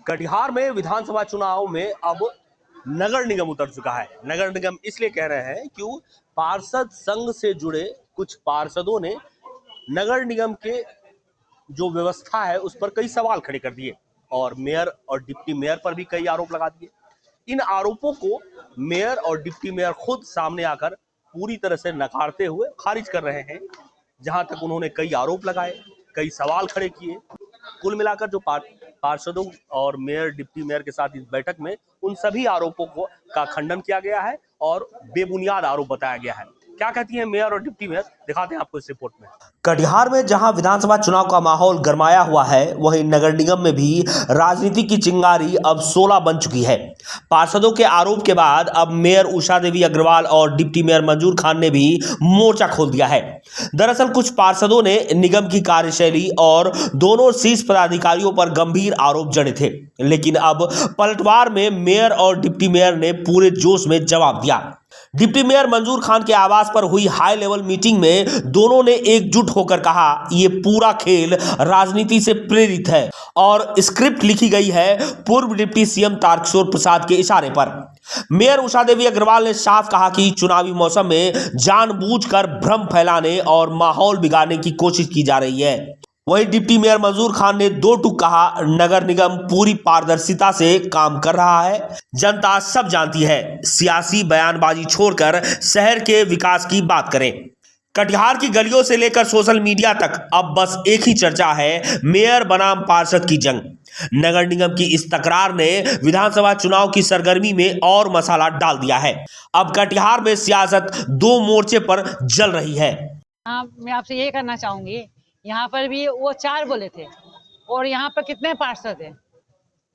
कटिहार में विधानसभा चुनाव में अब नगर निगम उतर चुका है। नगर निगम इसलिए कह रहे हैं कि पार्षद संघ से जुड़े कुछ पार्षदों ने नगर निगम के जो व्यवस्था है उस पर कई सवाल खड़े कर दिए और मेयर और डिप्टी मेयर पर भी कई आरोप लगा दिए। इन आरोपों को मेयर और डिप्टी मेयर खुद सामने आकर पूरी तरह से नकारते हुए खारिज कर रहे हैं। जहां तक उन्होंने कई आरोप लगाए, कई सवाल खड़े किए। कुल मिलाकर जो पार्षदों और मेयर डिप्टी मेयर के साथ इस बैठक में उन सभी आरोपों को का खंडन किया गया है और बेबुनियाद आरोप बताया गया है। क्या कहती हैं मेयर और डिप्टी मेयर, दिखाते हैं आपको इस रिपोर्ट में। कटिहार में जहां विधानसभा चुनाव का माहौल गरमाया हुआ है, वहीं नगर निगम में भी राजनीति की चिंगारी अब 16 बन चुकी है। पार्षदों के आरोप के बाद अब मेयर उषा देवी अग्रवाल और डिप्टी मेयर मंजूर खान ने भी मोर्चा खोल दिया है। दरअसल कुछ पार्षदों ने निगम की कार्यशैली और दोनों शीर्ष पदाधिकारियों पर गंभीर आरोप जड़े थे, लेकिन अब पलटवार में मेयर और डिप्टी मेयर ने पूरे जोश में जवाब दिया। डिप्टी मेयर मंजूर खान के आवास पर हुई हाई लेवल मीटिंग में दोनों ने एकजुट होकर कहा, ये पूरा खेल राजनीति से प्रेरित है और स्क्रिप्ट लिखी गई है पूर्व डिप्टी सीएम तारकिशोर प्रसाद के इशारे पर। मेयर उषा देवी अग्रवाल ने साफ कहा कि चुनावी मौसम में जानबूझकर भ्रम फैलाने और माहौल बिगाड़ने की कोशिश की जा रही है। वहीं डिप्टी मेयर मंजूर खान ने दो टूक कहा, नगर निगम पूरी पारदर्शिता से काम कर रहा है, जनता सब जानती है, सियासी बयानबाजी छोड़कर शहर के विकास की बात करें। कटिहार की गलियों से लेकर सोशल मीडिया तक अब बस एक ही चर्चा है, मेयर बनाम पार्षद की जंग। नगर निगम की इस तकरार ने विधानसभा चुनाव की सरगर्मी में और मसाला डाल दिया है। अब कटिहार में सियासत दो मोर्चे पर जल रही है। मैं आपसे ये करना चाहूंगी, यहाँ पर भी वो 4 बोले थे और यहाँ पर कितने पार्षद हैं।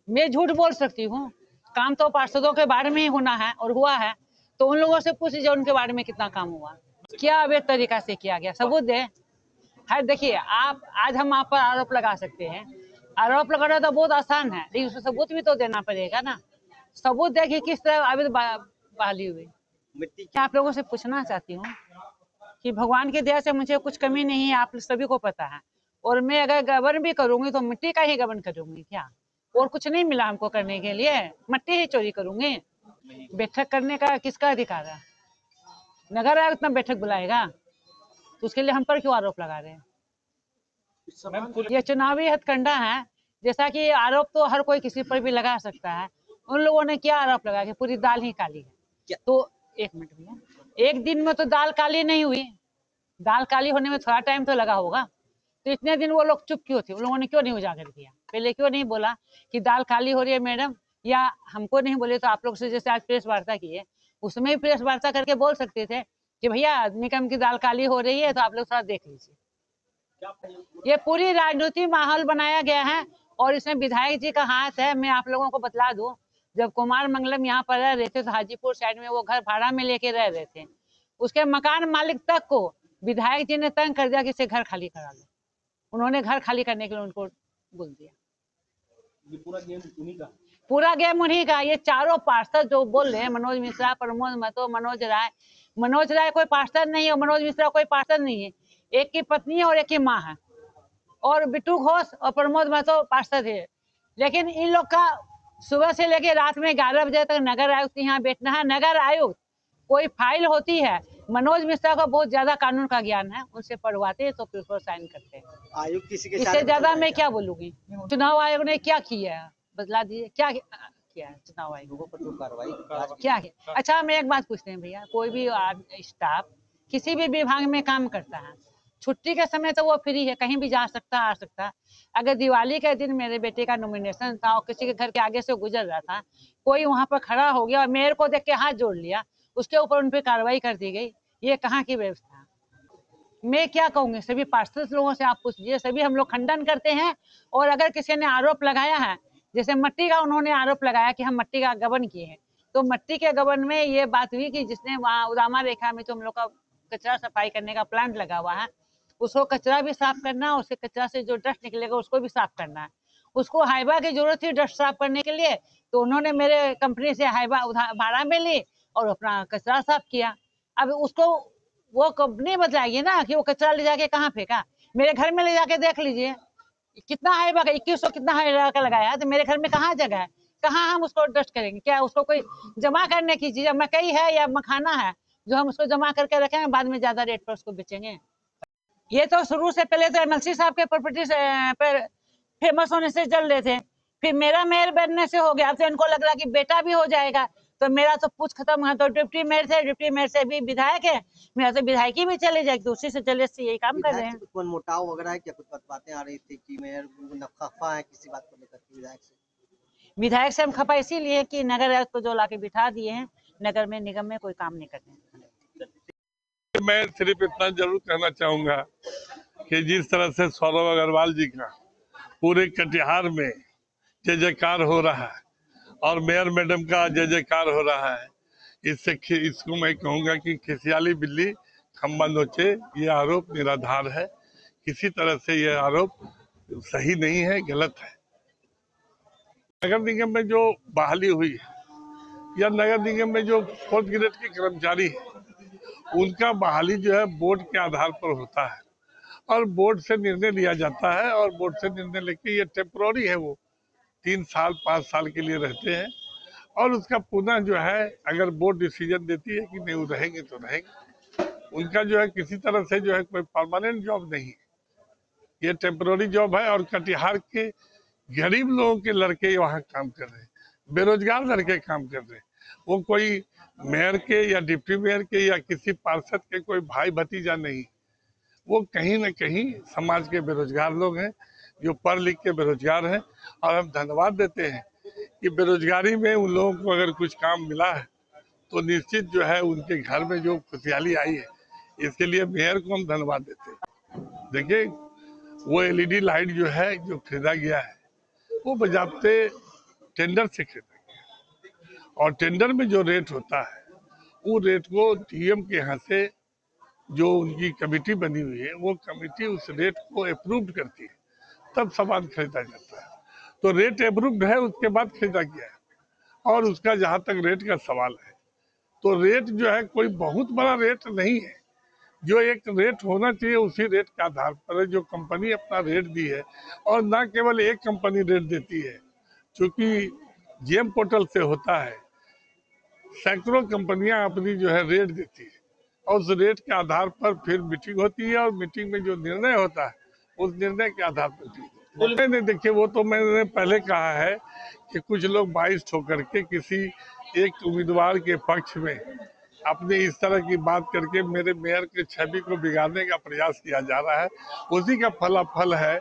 मैं झूठ बोल सकती हूँ, काम तो पार्षदों के बारे में ही होना है और हुआ है, तो उन लोगों से पूछ लीजिए उनके बारे में कितना काम हुआ, क्या अवैध तरीका से किया गया, सबूत दे। है देखिए, आप आज हम आप पर आरोप लगा सकते हैं, आरोप लगाना तो बहुत आसान है, लेकिन उसको सबूत भी तो देना पड़ेगा ना। सबूत दे कि किस तरह अवैध बहाली हुई। आप लोगों से पूछना चाहती हूँ कि भगवान की दया से मुझे कुछ कमी नहीं है, आप सभी को पता है, और मैं अगर गबन भी करूंगी तो मिट्टी का ही गबन करूंगी, क्या और कुछ नहीं मिला हमको करने के लिए, मिट्टी ही चोरी करूंगी। बैठक करने का किसका अधिकार है? नगर आयुक्त ना बैठक बुलाएगा तो उसके लिए हम पर क्यों आरोप लगा रहे हैं? ये चुनावी हथकंडा है। जैसा कि आरोप तो हर कोई किसी पर भी लगा सकता है, उन लोगों ने क्या आरोप लगाया कि पूरी दाल ही काली है। तो एक मिनट भैया, एक दिन में तो दाल काली नहीं हुई, दाल काली होने में थोड़ा टाइम तो लगा होगा। तो इतने दिन वो लोग चुप क्यों थे? उन लोगों ने क्यों नहीं उजागर किया? पहले क्यों नहीं बोला कि दाल काली हो रही है मैडम, या हमको नहीं बोले तो आप लोग से जैसे आज प्रेस वार्ता की है उसमें भी प्रेस वार्ता करके बोल सकते थे कि भैया निगम की दाल काली हो रही है तो आप लोग थोड़ा देख लीजिए। ये पूरी राजनीति माहौल बनाया गया है और इसमें विधायक जी का हाथ है। मैं आप लोगों को बतला दूं, जब कुमार मंगलम यहाँ पर रह रहे थे तो हाजीपुर साइड में वो घर भाड़ा में लेके रह रहे थे, उसके मकान मालिक तक को विधायक जी ने तंग कर दिया कि इसे घर खाली करा लो। उन्होंने घर खाली करने के लिए उनको बोल दिया। ये पूरा गेम उन्हीं का, पूरा गेम उन्हीं का। ये चारों पार्षद जो बोल रहे हैं, मनोज मिश्रा, प्रमोद महतो, मनोज राय कोई पार्षद नहीं है, मनोज मिश्रा कोई पार्षद नहीं है, एक की पत्नी है और एक की माँ है, और बिट्टू घोष और प्रमोद महतो पार्षद है। लेकिन इन लोग का सुबह से लेकर रात में 11 बजे तक नगर आयुक्त के यहाँ बैठना है। नगर आयुक्त कोई फाइल होती है, मनोज मिश्रा का बहुत ज्यादा कानून का ज्ञान है, उनसे पढ़वाते हैं तो फिर उसको साइन करते हैं। आयुक्त किसी के इससे ज्यादा मैं क्या बोलूंगी? चुनाव आयोग ने क्या किया है बतला दीजिए, क्या किया है चुनाव आयोग पर कार्रवाई क्या है? अच्छा, मैं एक बात पूछते हैं भैया, कोई भी स्टाफ किसी भी विभाग में काम करता है, छुट्टी के समय तो वो फ्री है, कहीं भी जा सकता आ सकता। अगर दिवाली के दिन मेरे बेटे का नॉमिनेशन था और किसी के घर के आगे से गुजर रहा था, कोई वहां पर खड़ा हो गया और मेयर को देख के हाथ जोड़ लिया, उसके ऊपर उन पर कार्रवाई कर दी गई, ये कहाँ की व्यवस्था? मैं क्या कहूँगी, सभी पार्षद लोगों से आप पूछिए, सभी हम लोग खंडन करते हैं। और अगर किसी ने आरोप लगाया है, जैसे मट्टी का उन्होंने आरोप लगाया कि हम मट्टी का गबन किए हैं, तो मट्टी के गबन में ये बात हुई कि जिसने वहाँ उदामा रेखा में जो हम लोग का कचरा सफाई करने का प्लांट लगा हुआ है, उसको कचरा भी साफ करना, उसके कचरा से जो डस्ट निकलेगा उसको भी साफ करना है। उसको हाइबा की जरूरत थी डस्ट साफ करने के लिए, तो उन्होंने मेरे कंपनी से हाइबा भाड़ा में ली और अपना कचरा साफ किया। अब उसको वो कंपनी बताएगी ना कि वो कचरा ले जाके कहाँ फेंका। मेरे घर में ले जाके देख लीजिए, कितना है 2100 कितना है का लगाया, तो मेरे घर में कहाँ जगह है, कहाँ हम उसको डस्ट करेंगे? क्या उसको कोई जमा करने की चीज, मकई है या मखाना है जो हम उसको जमा करके रखेंगे, बाद में ज्यादा रेट पर उसको बेचेंगे? ये तो शुरू से पहले तो एमएलसी साहब के प्रॉपर्टी पर फेमस होने से चल रहे थे, फिर मेरा मेयर बनने से हो गया, तो इनको लग रहा कि बेटा भी हो जाएगा, तो मेरा तो पूछ खत्म हुआ। तो डिप्टी मेयर थे, डिप्टी मेयर से भी विधायक है, मेरा तो विधायकी भी चले जाएगी, तो उसी से चले से यही काम कर रहे हैं। कुछ मनमुटाव वगैरह है क्या? कुछ बातें आ रही थी कि मेयर खफा है किसी बात को लेकर के विधायक से हम खफा इसीलिए कि नगर आयुक्त को जो लाके बिठा दिए हैं, नगर में निगम में कोई काम नहीं करते हैं। मैं सिर्फ इतना जरूर कहना चाहूंगा कि जिस तरह से सौरभ अग्रवाल जी का पूरे कटिहार में जय जयकार हो रहा है और मेयर मैडम का जय जयकार हो रहा है, इसको मैं कहूंगा कि खिसियाली बिल्ली खम्बा नोचे, ये आरोप निराधार है। किसी तरह से ये आरोप सही नहीं है, गलत है। नगर निगम में जो बहाली हुई है या नगर निगम में जो 4th ग्रेड के कर्मचारी है, उनका बहाली जो है बोर्ड के आधार पर होता है और बोर्ड से निर्णय लिया जाता है, और बोर्ड से निर्णय लेके ये टेम्पोररी है, वो 3 साल 5 साल के लिए रहते हैं, और उसका पुनः जो है अगर बोर्ड डिसीजन देती है कि नहीं वो रहेंगे तो रहेंगे। उनका जो है किसी तरह से जो है कोई परमानेंट जॉब नहीं है, ये टेम्पोररी जॉब है। और कटिहार के गरीब लोगों के लड़के वहाँ काम कर रहे हैं, बेरोजगार लड़के काम कर रहे हैं। वो कोई मेयर के या डिप्टी मेयर के या किसी पार्षद के कोई भाई भतीजा नहीं, वो कहीं न कहीं समाज के बेरोजगार लोग हैं, जो पढ़ लिख के बेरोजगार हैं। और हम धन्यवाद देते हैं कि बेरोजगारी में उन लोगों को अगर कुछ काम मिला है तो निश्चित जो है उनके घर में जो खुशहाली आई है, इसके लिए मेयर को हम धन्यवाद देते हैं। देखिए वो LED लाइट जो है जो खरीदा गया है वो बजाते टेंडर से खरीदा गया, और टेंडर में जो रेट होता है वो रेट को DM के यहाँ से जो उनकी कमेटी बनी हुई है, वो कमेटी उस रेट को अप्रूव करती है, तब सामान खरीदा जाता है। तो रेट अप्रूव्ड है, उसके बाद खरीदा गया है। और उसका जहाँ तक रेट का सवाल है, तो रेट जो है कोई बहुत बड़ा रेट नहीं है, जो एक रेट होना चाहिए उसी रेट के आधार पर है जो कंपनी अपना रेट दी है। और ना केवल एक कंपनी रेट देती है, क्योंकि GM पोर्टल से होता है, सैकड़ों कंपनियां अपनी जो है रेट देती है, और उस रेट के आधार पर फिर मीटिंग होती है, और मीटिंग में जो निर्णय होता है उस निर्णय के आधार पर नहीं। देखिए वो तो मैंने पहले कहा है कि कुछ लोग बाइस होकर के किसी एक उम्मीदवार के पक्ष में अपने इस तरह की बात करके मेरे मेयर के छवि को बिगाड़ने का प्रयास किया जा रहा है। उसी का फलाफल है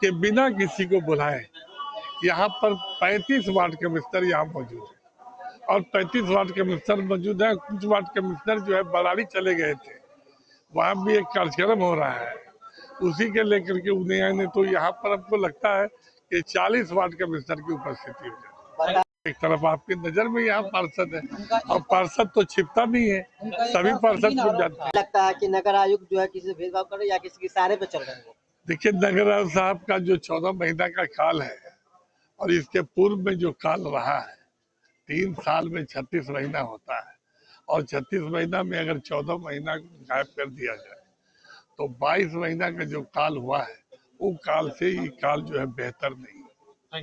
कि बिना किसी को बुलाए यहाँ पर 35 वार्ड कमिश्नर यहाँ मौजूद है, और 35 वार्ड कमिश्नर मौजूद है। कुछ वार्ड कमिश्नर जो है बराड़ी चले गए थे, वहाँ भी एक कार्यक्रम हो रहा है, उसी के लेकर के उन्हें आने। तो यहाँ पर हमको लगता है कि 40 वार्ड कमिश्नर की उपस्थिति हो जाए। एक तरफ आपकी नजर में यहाँ पार्षद है, और पार्षद तो छिपता नहीं है, सभी पार्षद छुप जाते हैं। लगता है कि नगर आयुक्त जो है किसी से भेदभाव कर रहे हैं या किसी के इशारे पे चल रहे हैं? देखिए नगर आयुक्त साहब का जो 14 महीना का काल है, और इसके पूर्व में जो काल रहा है, 3 साल में 36 महीना होता है, और 36 महीना में अगर 14 महीना गायब कर दिया जाए तो 22 महीना का जो काल हुआ है, वो काल से ये काल जो है बेहतर नहीं।